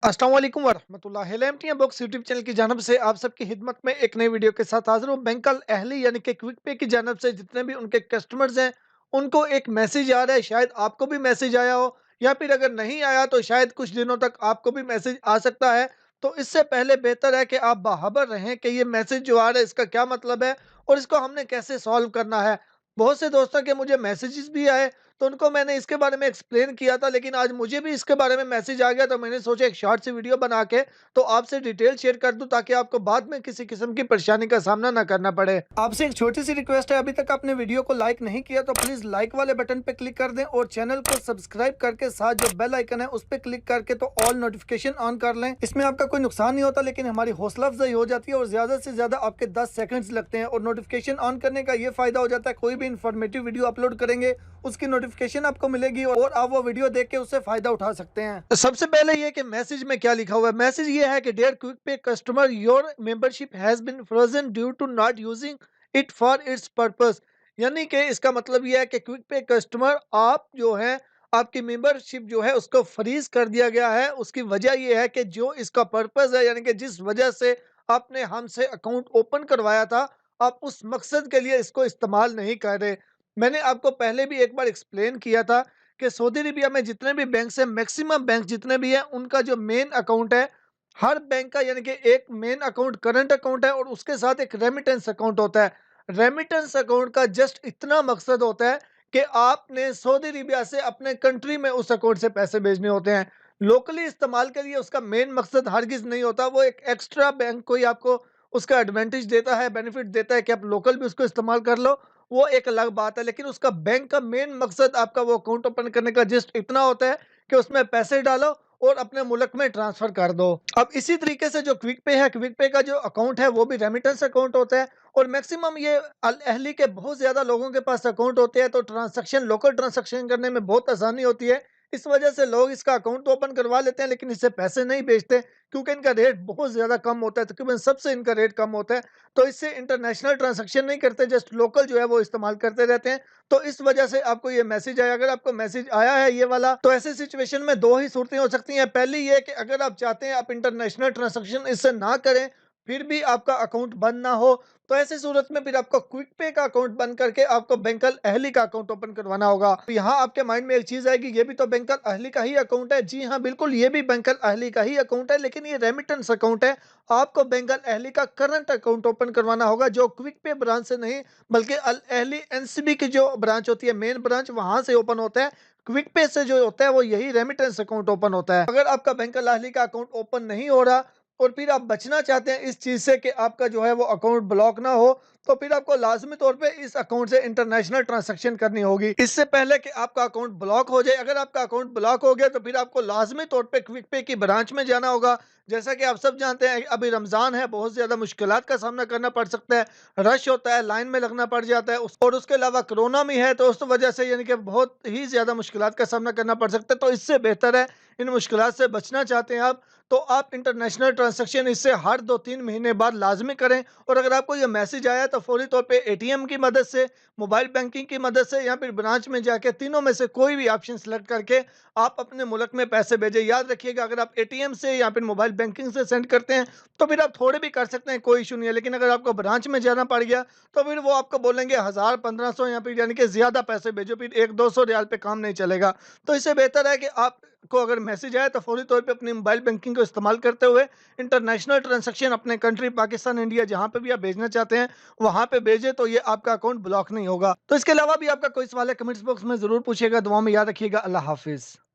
अस्सलाम वालेकुम वरहमतुल्लाह LMT box YouTube channel की जानब से आप सबकी खिदमत में एक नई वीडियो के साथ हाजिर हूँ। बैंक अल अहली यानी कि क्विक पे की जानब से जितने भी उनके कस्टमर्स हैं, उनको एक मैसेज आ रहा है। शायद आपको भी मैसेज आया हो, या फिर अगर नहीं आया तो शायद कुछ दिनों तक आपको भी मैसेज आ सकता है। तो इससे पहले बेहतर है कि आप बाखबर रहें कि ये मैसेज जो आ रहा है इसका क्या मतलब है और इसको हमने कैसे सॉल्व करना है। बहुत से दोस्तों के मुझे मैसेजेस भी आए, तो उनको मैंने इसके बारे में एक्सप्लेन किया था, लेकिन आज मुझे भी इसके बारे में मैसेज आ गया, तो मैंने सोचा एक शॉर्ट सी वीडियो बना के तो आपसे डिटेल शेयर कर दूं, ताकि आपको बाद में किसी किस्म की परेशानी का सामना ना करना पड़े। आपसे एक छोटी सी रिक्वेस्ट है, अभी तक आपने वीडियो को लाइक नहीं किया तो प्लीज लाइक वाले बटन पे क्लिक कर दें और चैनल को सब्सक्राइब करके साथ जो बेल आइकन है उस पर क्लिक करके तो ऑल नोटिफिकेशन ऑन कर लें। इसमें आपका कोई नुकसान नहीं होता, लेकिन हमारी हौसला अफजाई हो जाती है और ज्यादा से ज्यादा आपके 10 सेकंड्स लगते हैं। और नोटिफिकेशन ऑन करने का ये फायदा हो जाता है, कोई भी इंफॉर्मेटिव वीडियो अपलोड करेंगे उसकी नोटिफिकेशन आपको मिलेगी और आप वो वीडियो देख के उससे फायदा उठा सकते हैं। तो सबसे पहले ये कि मैसेज में क्या लिखा हुआ है। मैसेज ये है कि dear Quick Pay customer, your membership has been frozen due to not using it for its purpose. यानी कि इसका मतलब ये है कि क्विक पे कस्टमर, आप जो है, आपकी मेंबरशिप जो है उसको फ्रीज कर दिया गया है। उसकी वजह यह है कि जो इसका पर्पस है, यानी कि जिस वजह से आपने हमसे अकाउंट ओपन करवाया था, आप उस मकसद के लिए इसको इस्तेमाल नहीं कर रहे। मैंने आपको पहले भी एक बार एक्सप्लेन किया था कि सऊदी अरेबिया में जितने भी बैंक हैं, मैक्सिमम बैंक जितने भी हैं, उनका जो मेन अकाउंट है, हर बैंक का, यानी कि एक मेन अकाउंट करंट अकाउंट है और उसके साथ एक रेमिटेंस अकाउंट होता है। रेमिटेंस अकाउंट का जस्ट इतना मकसद होता है कि आपने सऊदी अरेबिया से अपने कंट्री में उस अकाउंट से पैसे भेजने होते हैं। लोकली इस्तेमाल के लिए उसका मेन मकसद हरगिज नहीं होता। वो एक एक्स्ट्रा बैंक कोई आपको उसका एडवांटेज देता है, बेनिफिट देता है कि आप लोकल भी उसको इस्तेमाल कर लो, वो एक अलग बात है। लेकिन उसका बैंक का मेन मकसद आपका वो अकाउंट ओपन करने का जस्ट इतना होता है कि उसमें पैसे डालो और अपने मुल्क में ट्रांसफर कर दो। अब इसी तरीके से जो क्विक पे है, क्विक पे का जो अकाउंट है वो भी रेमिटेंस अकाउंट होता है। और मैक्सिमम ये अल अहली के बहुत ज्यादा लोगों के पास अकाउंट होते हैं, तो ट्रांसैक्शन, लोकल ट्रांसैक्शन करने में बहुत आसानी होती है। इस वजह से लोग इसका अकाउंट तो ओपन करवा लेते हैं, लेकिन इससे पैसे नहीं भेजते, क्योंकि इनका रेट बहुत ज्यादा कम होता है। तकरीबन सबसे इनका रेट कम होता है। तो इससे इंटरनेशनल ट्रांजैक्शन नहीं करते, जस्ट लोकल जो है वो इस्तेमाल करते रहते हैं। तो इस वजह से आपको ये मैसेज आया। अगर आपको मैसेज आया है ये वाला, तो ऐसी सिचुएशन में दो ही सूरतें हो सकती हैं। पहली ये कि अगर आप चाहते हैं आप इंटरनेशनल ट्रांजैक्शन इससे ना करें, फिर भी आपका अकाउंट बंद ना हो, तो ऐसी सूरत में फिर आपको क्विक पे का अकाउंट बंद करके आपको बैंक अल अहली का अकाउंट ओपन करवाना होगा। तो यहाँ आपके माइंड में एक चीज आएगी, ये भी तो बैंक अल अहली का ही अकाउंट है। जी हाँ, बिल्कुल, ये भी बैंक अल अहली का ही अकाउंट है, लेकिन ये रेमिटेंस अकाउंट है। आपको बैंक अल अहली का करंट अकाउंट ओपन करवाना होगा, जो क्विक पे ब्रांच से नहीं, बल्कि अल अहली एनसीबी की जो ब्रांच होती है, मेन ब्रांच, वहां से ओपन होता है। क्विक पे से जो होता है वो यही रेमिटेंस अकाउंट ओपन होता है। अगर आपका बैंक अल अहली का अकाउंट ओपन नहीं हो रहा और फिर आप बचना चाहते हैं इस चीज से कि आपका जो है वो अकाउंट ब्लॉक ना हो, तो फिर आपको लाजमी तौर पे इस अकाउंट से इंटरनेशनल ट्रांजैक्शन करनी होगी, इससे पहले कि आपका अकाउंट ब्लॉक हो जाए। अगर आपका अकाउंट ब्लॉक हो गया तो फिर आपको लाजमी तौर पे क्विक पे की ब्रांच में जाना होगा। जैसा कि आप सब जानते हैं, अभी रमजान है, बहुत ज्यादा मुश्किलात का सामना करना पड़ सकता है, रश होता है, लाइन में लगना पड़ जाता है, और उसके अलावा कोरोना भी है, तो उस वजह से यानी कि बहुत ही ज्यादा मुश्किलात का सामना करना पड़ सकता है। तो इससे बेहतर है, इन मुश्किलात से बचना चाहते हैं आप, तो आप इंटरनेशनल ट्रांजैक्शन इससे हर 2-3 महीने बाद लाजमी करें। और अगर आपको ये मैसेज आया तो फौरी तौर पे एटीएम की मदद से, मोबाइल बैंकिंग की मदद से, या फिर ब्रांच में जाके, तीनों में से कोई भी ऑप्शन सेलेक्ट करके आप अपने मुल्क में पैसे भेजें। याद रखिएगा, अगर आप एटीएम से या फिर मोबाइल बैंकिंग से सेंड करते हैं तो फिर आप थोड़े भी कर सकते हैं, कोई इशू नहीं है। लेकिन अगर आपको ब्रांच में जाना पड़ गया तो फिर वो आपको बोलेंगे 1000-1500, या फिर यानी कि ज्यादा पैसे भेजो, फिर 100-200 रियाल पे काम नहीं चलेगा। तो इससे बेहतर है कि आपको अगर मैसेज आए तो फौरी तौर पे अपनी मोबाइल बैंकिंग को इस्तेमाल करते हुए इंटरनेशनल ट्रांजैक्शन अपने कंट्री पाकिस्तान, इंडिया, जहां पे भी आप भेजना चाहते हैं वहां पे भेजे, तो ये आपका अकाउंट ब्लॉक नहीं होगा। तो इसके अलावा भी आपका कोई सवाल है, कमेंट्स बॉक्स में जरूर पूछिएगा। दुआ में याद रखिएगा। अल्लाह हाफिज।